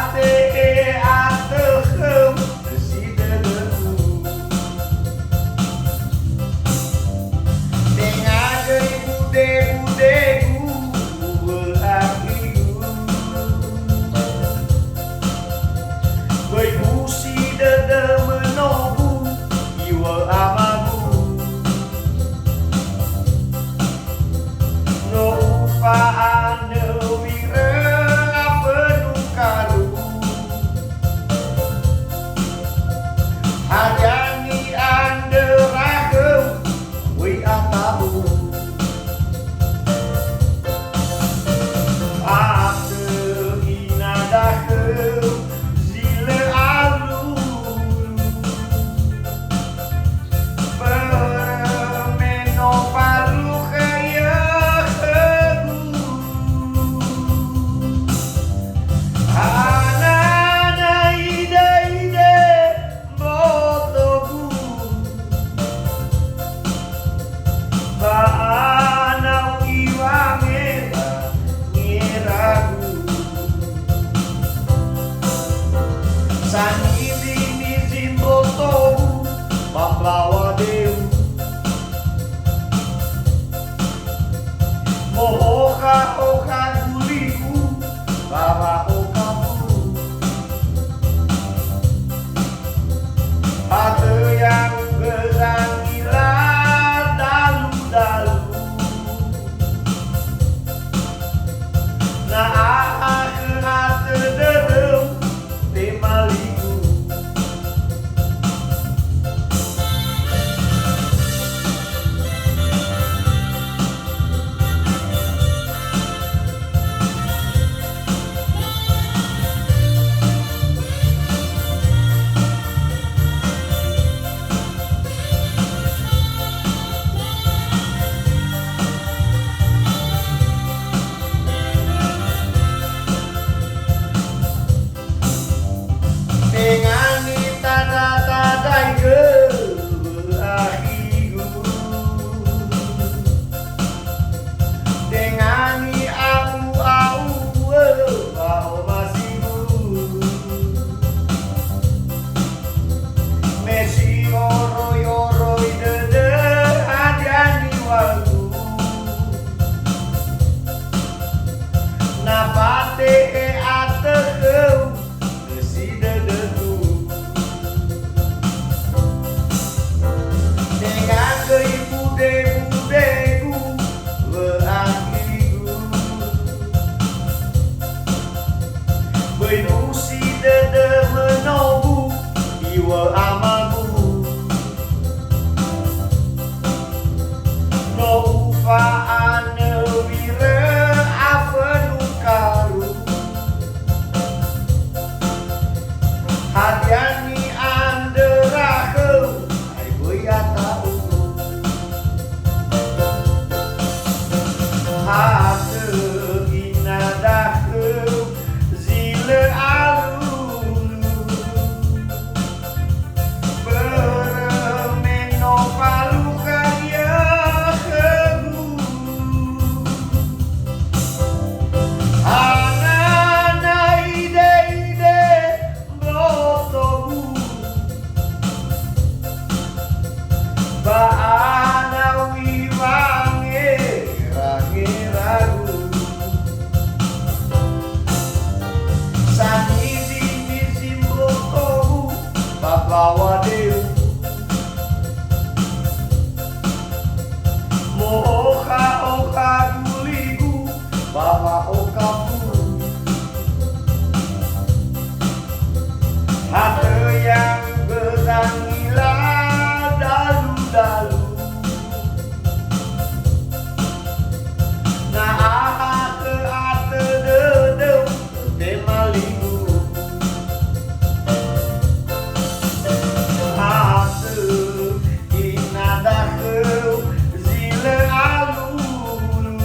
pate ateuheum si dedehu dengan deui bude-budegu beakigu bai busi dede menobu ieu amagu no upaan wira penuh karu hajani anderakeun we atabu ateu inadakeun zile alu permeno palu kaya anana ide botogu baana iwangera ngeragu sanidi nizin botogu baklawa dewu mohoka-oka guliku baba okamu ateu yang gerang gila dalu-dalu nah ateu dedeum temaliku dengan tada-tadai geahigu dengan au-au bao masigu mesi oroi-oroi dede hadiani walu napate ateuheum si dedehu dengan deui bude-budegu beakigu bai busi dede menobu ieu amagu no upaan wira penuh karu hadiani anderakeun ai beuy atahu ateu inadakeun zile alulu permeno palu kaya hegu anana ide botogu baana wiwange ragu sanidi nizin botogu baklawa dewu mohoka-oka guligu baba okamu ateu yang gerang gila dalu-dalu nah ateu dedeum temaligu ateu inadakeun zile alulu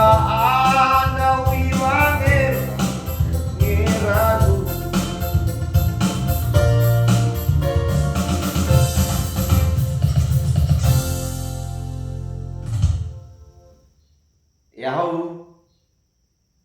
anawi wangir ngiragu Yahoo